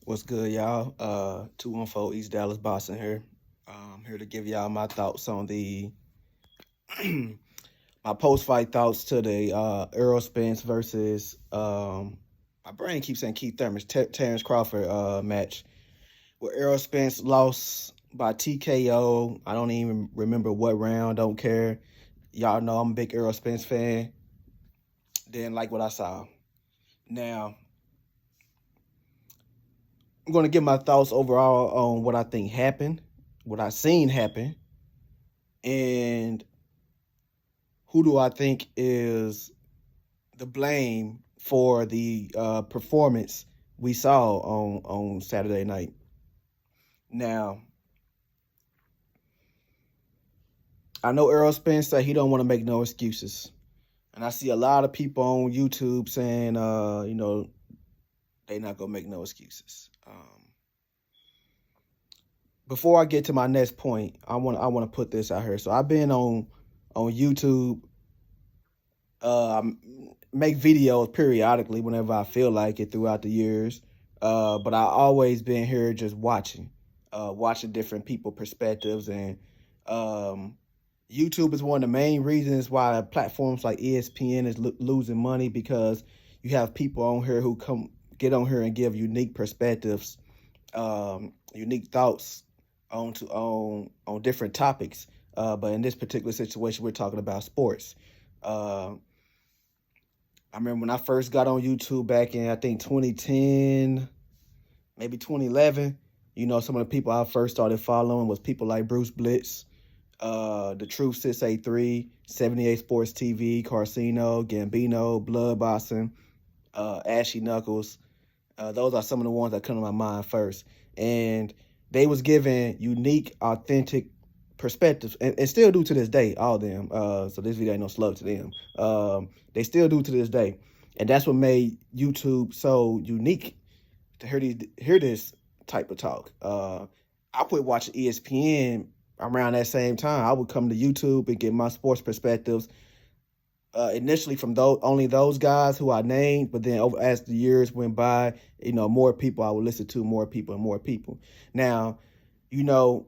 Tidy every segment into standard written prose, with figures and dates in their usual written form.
What's good, y'all? 214 East Dallas, Boston here. Here to give y'all my thoughts on the my post-fight thoughts to the Errol Spence versus my brain keeps saying Keith Thurman, Terrence Crawford match where Errol Spence lost by TKO. I don't even remember what round. Don't care. Y'all know I'm a big Errol Spence fan. Didn't like what I saw. Now I'm gonna give my thoughts overall on what I think happened, what I seen happen, and who do I think is the blame for the performance we saw on Saturday night. Now, I know Errol Spence said he don't want to make no excuses, and I see a lot of people on YouTube saying, they not gonna make no excuses. Before I get to my next point, I want to put this out here. So I've been on YouTube, make videos periodically whenever I feel like it throughout the years. But I always been here just watching different people perspectives, and YouTube is one of the main reasons why platforms like ESPN is losing money, because you have people on here who come get on here and give unique perspectives, unique thoughts on different topics. But in this particular situation, we're talking about sports. Uh, I remember when I first got on YouTube back in, I think, 2010, maybe 2011. Some of the people I first started following was people like Bruce Blitz, The Truth 683, 78 Sports TV, Carcino, Gambino, Blood Boston, Ashy Knuckles. Those are some of the ones that come to my mind first. And they was giving unique, authentic perspectives, and still do to this day, all of them. So this video ain't no slug to them. They still do to this day. And that's what made YouTube so unique to hear this type of talk. I quit watching ESPN around that same time. I would come to YouTube and get my sports perspectives, initially from those guys who I named, but then as the years went by, more people I would listen to, more people and more people. Now, the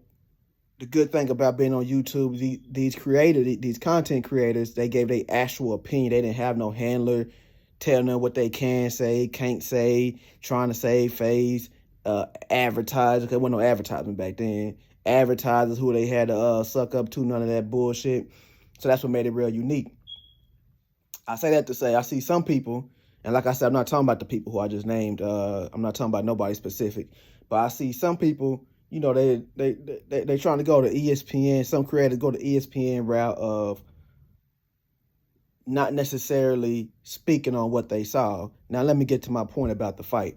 good thing about being on YouTube, these content creators, they gave their actual opinion. They didn't have no handler telling them what they can say, can't say, trying to save face, advertisers. There wasn't no advertising back then. Advertisers who they had to suck up to, none of that bullshit. So that's what made it real unique. I say that to say I see some people, and like I said, I'm not talking about the people who I just named. I'm not talking about nobody specific, but I see some people. They trying to go to ESPN. Some creators go to ESPN route of not necessarily speaking on what they saw. Now let me get to my point about the fight.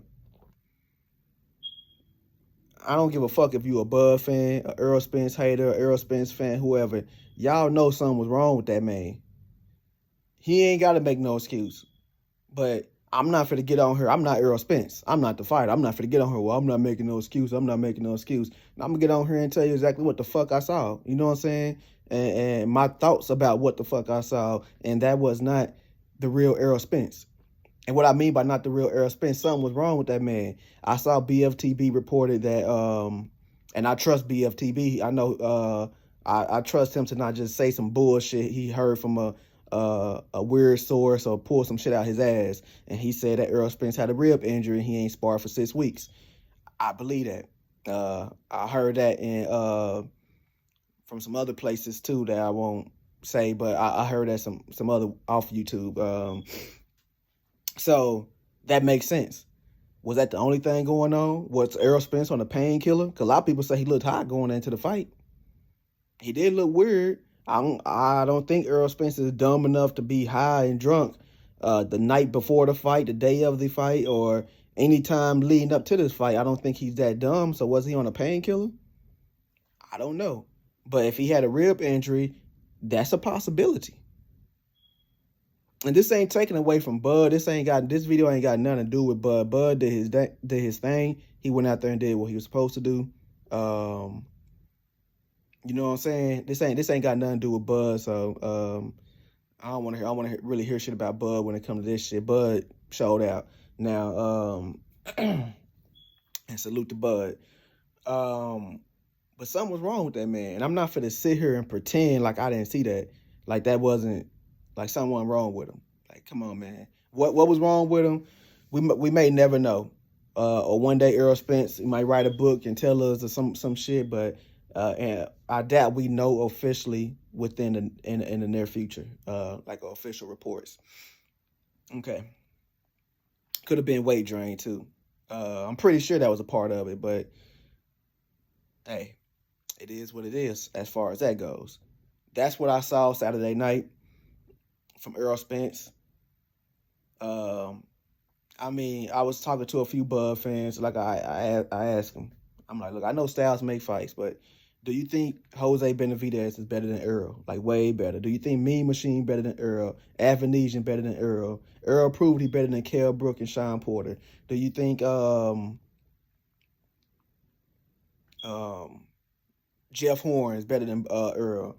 I don't give a fuck if you a Bud fan, a Errol Spence hater, a Errol Spence fan, whoever. Y'all know something was wrong with that man. He ain't got to make no excuse. But I'm not finna get on here. I'm not Errol Spence. I'm not the fighter. I'm not finna get on here. Well, I'm not making no excuse. I'm not making no excuse. And I'm gonna get on here and tell you exactly what the fuck I saw. You know what I'm saying? And my thoughts about what the fuck I saw. And that was not the real Errol Spence. And what I mean by not the real Errol Spence, something was wrong with that man. I saw BFTB reported that, and I trust BFTB. I know, I trust him to not just say some bullshit he heard from a weird source or pull some shit out his ass. And he said that Errol Spence had a rib injury and he ain't sparred for 6 weeks. I believe that. I heard that from some other places too that I won't say, but I heard that some other off YouTube. So that makes sense. Was that the only thing going on? Was Errol Spence on a painkiller? Because a lot of people say he looked hot going into the fight. He did look weird. I don't think Errol Spence is dumb enough to be high and drunk the night before the fight, the day of the fight, or any time leading up to this fight. I don't think he's that dumb. So was he on a painkiller? I don't know. But if he had a rib injury, that's a possibility. And this ain't taken away from Bud. This video ain't got nothing to do with Bud. Bud did his thing. He went out there and did what he was supposed to do. You know what I'm saying? This ain't got nothing to do with Bud. So I don't want to really hear shit about Bud when it comes to this shit. Bud showed out. Now, and And salute to Bud. But something was wrong with that man. And I'm not finna sit here and pretend like I didn't see that. Like that wasn't like something wrong with him. Like, come on, man. What was wrong with him? We may never know. Or one day Errol Spence he might write a book and tell us or some shit. But and I doubt we know officially within in the near future. Like official reports. Okay. Could have been weight drain too. I'm pretty sure that was a part of it, but hey, it is what it is as far as that goes. That's what I saw Saturday night from Errol Spence. Um, I mean, I was talking to a few Bud fans. Like I asked them, I'm like, look, I know Styles make fights, but do you think Jose Benavidez is better than Errol? Like way better. Do you think Mean Machine better than Errol? Avanesian better than Errol? Errol proved he better than Kell Brook and Sean Porter. Do you think Jeff Horn is better than Earl,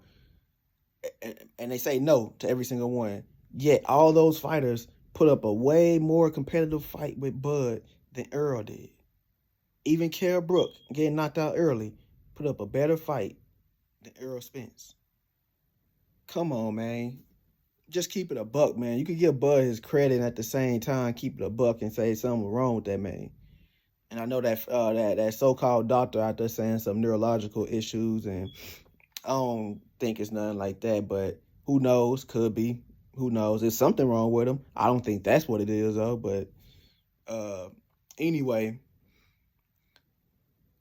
and they say no to every single one. Yet all those fighters put up a way more competitive fight with Bud than Earl did. Even Kell Brook, getting knocked out early, put up a better fight than Errol Spence. Come on, man. Just keep it a buck, man. You could give Bud his credit and at the same time keep it a buck and say something wrong with that man. And I know that that so-called doctor out there saying some neurological issues, and I don't think it's nothing like that. But who knows? Could be. Who knows? There's something wrong with him. I don't think that's what it is, though. But anyway,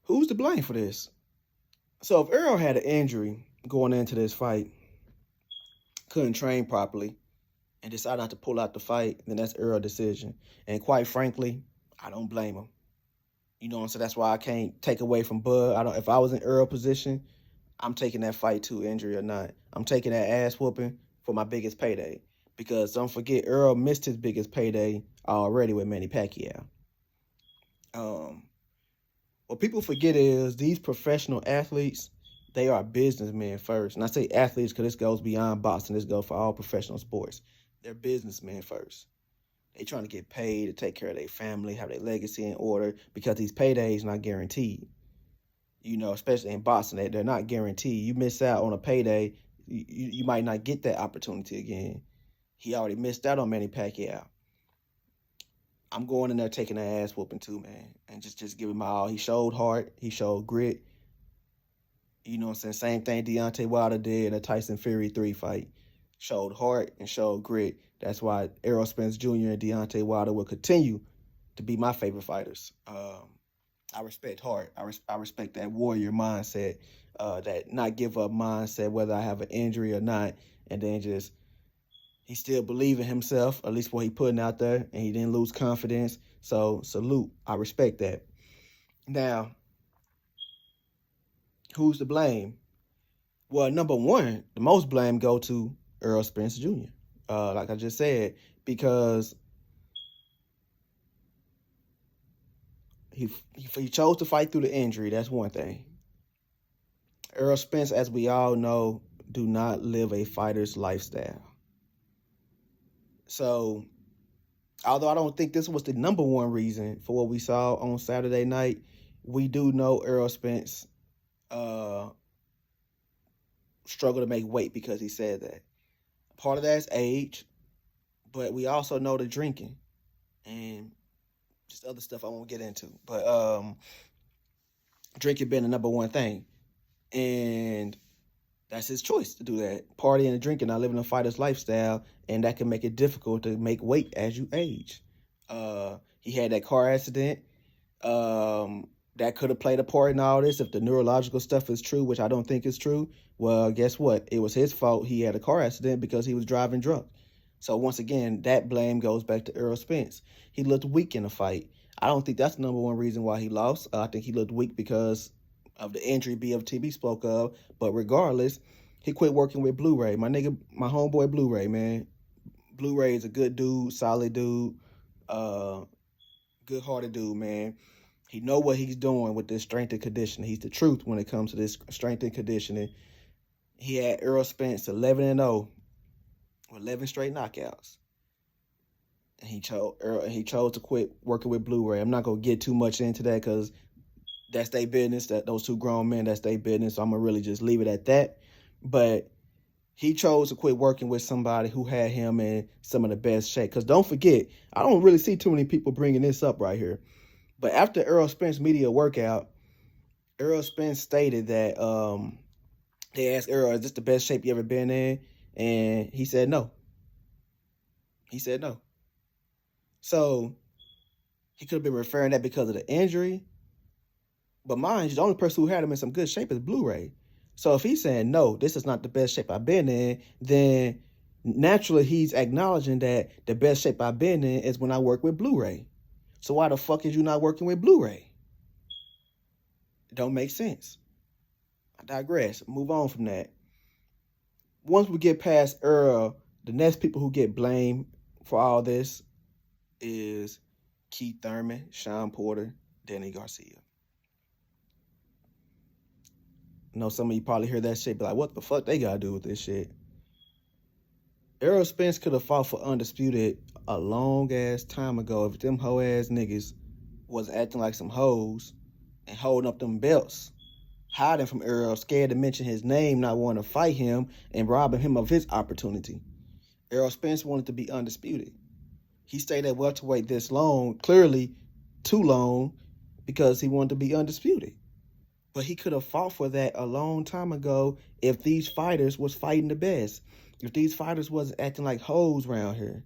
who's to blame for this? So if Errol had an injury going into this fight, couldn't train properly, and decided not to pull out the fight, then that's Errol's decision. And quite frankly, I don't blame him. You know what I'm saying? That's why I can't take away from Bud. I don't. If I was in Earl position, I'm taking that fight too, injury or not. I'm taking that ass whooping for my biggest payday. Because don't forget, Earl missed his biggest payday already with Manny Pacquiao. What people forget is these professional athletes, they are businessmen first. And I say athletes because this goes beyond boxing. This goes for all professional sports. They're businessmen first. They trying to get paid to take care of their family, have their legacy in order, because these paydays not guaranteed. You know, especially in boxing, they're not guaranteed. You miss out on a payday, you might not get that opportunity again. He already missed out on Manny Pacquiao. I'm going in there taking that ass whooping too, man, and just giving my all. He showed heart, he showed grit. You know what I'm saying? Same thing Deontay Wilder did in a Tyson Fury 3 fight. Showed heart and showed grit. That's why Errol Spence Jr. and Deontay Wilder will continue to be my favorite fighters. I respect heart. I respect that warrior mindset, that not give up mindset, whether I have an injury or not, and then just he still believe in himself, at least what he putting out there, and he didn't lose confidence. So salute. I respect that. Now, who's to blame? Well, number one, the most blame go to Errol Spence Jr. Like I just said, because he chose to fight through the injury. That's one thing. Errol Spence, as we all know, do not live a fighter's lifestyle. So, although I don't think this was the number one reason for what we saw on Saturday night, we do know Errol Spence struggled to make weight because he said that. Part of that is age, but we also know the drinking and just other stuff I won't get into. But drinking being the number one thing. And that's his choice to do that. Partying and drinking, not living a fighter's lifestyle, and that can make it difficult to make weight as you age. He had that car accident. That could have played a part in all this. If the neurological stuff is true, which I don't think is true, well, guess what? It was his fault he had a car accident because he was driving drunk. So once again, that blame goes back to Errol Spence. He looked weak in the fight. I don't think that's the number one reason why he lost. I think he looked weak because of the injury BFTB spoke of. But regardless, he quit working with Blu-ray. My nigga, my homeboy Blu-ray, man. Blu-ray is a good dude, solid dude, good-hearted dude, man. He know what he's doing with this strength and conditioning. He's the truth when it comes to this strength and conditioning. He had Errol Spence 11-0 with 11 straight knockouts. And he chose to quit working with Blu-ray. I'm not going to get too much into that because That's their business. That those two grown men, that's their business. So I'm gonna really just leave it at that. But he chose to quit working with somebody who had him in some of the best shape. Because don't forget, I don't really see too many people bringing this up right here. But after Errol Spence media workout, Errol Spence stated that they asked Errol, "Is this the best shape you ever been in?" And he said no. He said no. So he could have been referring that because of the injury. But mind you, the only person who had him in some good shape is Blu-ray. So if he's saying no, this is not the best shape I've been in, then naturally he's acknowledging that the best shape I've been in is when I work with Blu-ray. So why the fuck is you not working with Blu-ray? It don't make sense. I digress. Move on from that. Once we get past Earl, the next people who get blamed for all this is Keith Thurman, Sean Porter, Danny Garcia. I know some of you probably hear that shit, be like, what the fuck they gotta do with this shit? Errol Spence could have fought for Undisputed a long ass time ago if them hoe ass niggas was acting like some hoes and holding up them belts, hiding from Errol, scared to mention his name, not wanting to fight him, and robbing him of his opportunity. Errol Spence wanted to be undisputed. He stayed at welterweight this long, clearly too long, because he wanted to be undisputed. But he could have fought for that a long time ago if these fighters was fighting the best. If these fighters wasn't acting like hoes around here.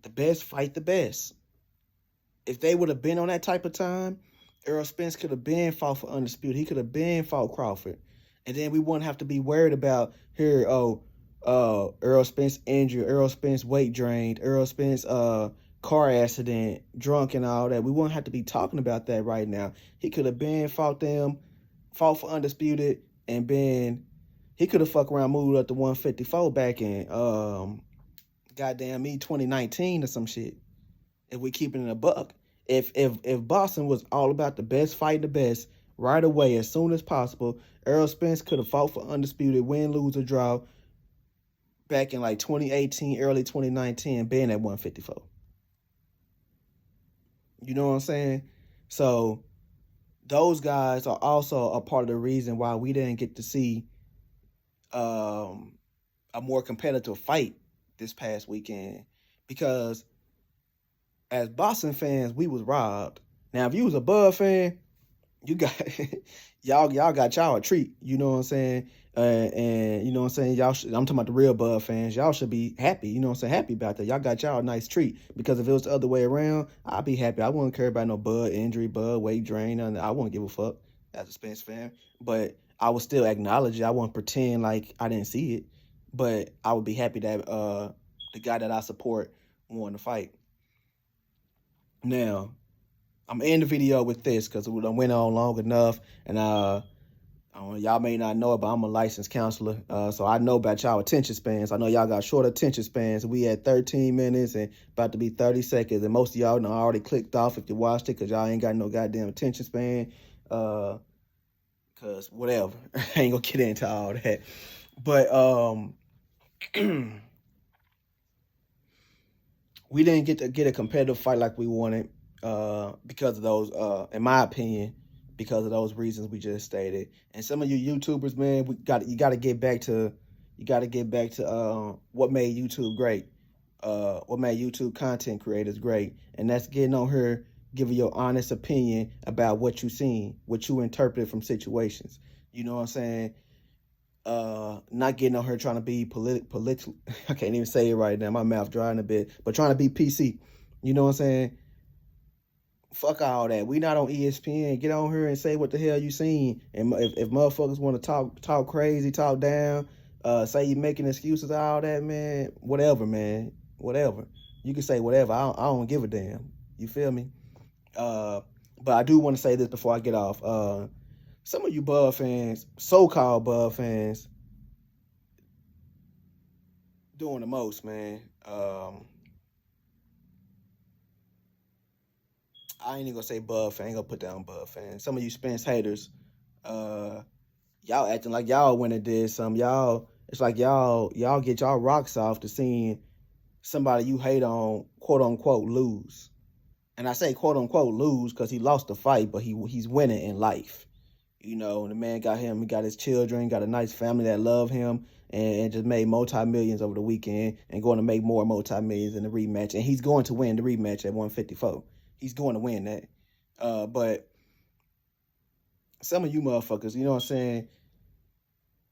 The best fight the best. If they would have been on that type of time, Errol Spence could have been fought for undisputed. He could have been fought Crawford. And then we wouldn't have to be worried about here, Errol Spence injured, Errol Spence weight drained, Errol Spence car accident, drunk and all that. We won't have to be talking about that right now. He could have been fought for undisputed, and been, he could have fucked around, moved up to 154 back in goddamn me 2019 or some shit. If we keep it in a buck. If Boston was all about the best fight the best right away as soon as possible, Errol Spence could have fought for undisputed, win, lose, or draw back in like 2018, early 2019, being at 154. You know what I'm saying? So those guys are also a part of the reason why we didn't get to see a more competitive fight this past weekend. Because as Boston fans, we was robbed. Now, if you was a Bud fan, you got y'all got y'all a treat. You know what I'm saying? And you know what I'm saying? I'm talking about the real Bud fans. Y'all should be happy. You know what I'm saying? Happy about that. Y'all got y'all a nice treat. Because if it was the other way around, I'd be happy. I wouldn't care about no Bud injury, Bud weight drain. I wouldn't give a fuck as a Spence fan. But I would still acknowledge it. I wouldn't pretend like I didn't see it. But I would be happy that the guy that I support won the fight. Now, I'm in the video with this because it went on long enough, and y'all may not know it, but I'm a licensed counselor, so I know about y'all attention spans. I know y'all got short attention spans. We had 13 minutes and about to be 30 seconds, and most of y'all know already clicked off if you watched it because y'all ain't got no goddamn attention span, because whatever. I ain't gonna get into all that. But we didn't get a competitive fight like we wanted because of those, in my opinion, because of those reasons we just stated. And some of you YouTubers, man, you got to get back to what made YouTube great, what made YouTube content creators great, and that's getting on here, giving your honest opinion about what you seen, what you interpreted from situations. You know what I'm saying? Not getting on her trying to be political. I can't even say it right now. My mouth drying a bit, but trying to be PC. You know what I'm saying? Fuck all that. We not on ESPN. Get on here and say what the hell you seen. And if motherfuckers want to talk crazy, talk down, say you making excuses, all that, man. Whatever, man. Whatever. You can say whatever. I don't give a damn. You feel me? But I do want to say this before I get off. Some of you Bud fans, so-called Bud fans, doing the most, man. I ain't even gonna say Bud fan. I ain't gonna put down Bud fans. Some of you Spence haters, y'all acting like y'all went and did something. It's like y'all get y'all rocks off to seeing somebody you hate on, quote unquote, lose. And I say quote unquote lose because he lost the fight, but he's winning in life. You know, the man got him, he got his children, got a nice family that love him, and just made multi-millions over the weekend and going to make more multi-millions in the rematch. And he's going to win the rematch at 154. He's going to win that. But some of you motherfuckers, you know what I'm saying,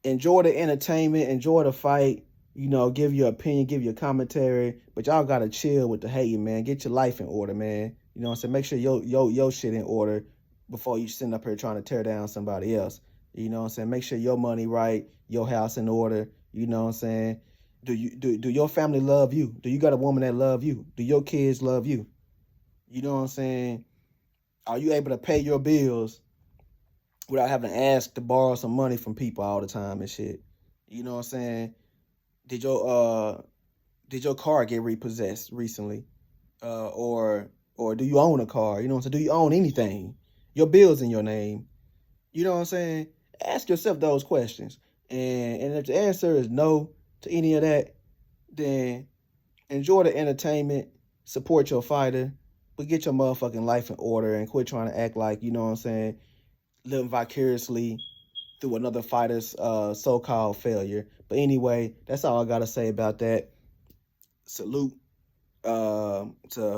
enjoy the entertainment, enjoy the fight, you know, give your opinion, give your commentary, but y'all gotta chill with the hating, man. Get your life in order, man. You know what I'm saying? Make sure your shit in order before you sitting up here trying to tear down somebody else. You know what I'm saying? Make sure your money right, your house in order. You know what I'm saying? Do your family love you? Do you got a woman that love you? Do your kids love you? You know what I'm saying? Are you able to pay your bills without having to ask to borrow some money from people all the time and shit? You know what I'm saying? Did your car get repossessed recently? Or do you own a car? You know what I'm saying? Do you own anything? Your bills in your name. You know what I'm saying? Ask yourself those questions. And if the answer is no to any of that, then enjoy the entertainment, support your fighter, but get your motherfucking life in order and quit trying to act like, you know what I'm saying, living vicariously through another fighter's so-called failure. But anyway, that's all I gotta say about that. Salute to,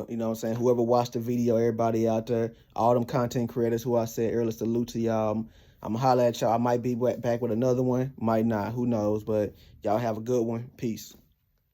you know what I'm saying, whoever watched the video, everybody out there, all them content creators who I said earlier, salute to y'all. I'm gonna holler at y'all. I might be back with another one, might not, who knows, but y'all have a good one. Peace.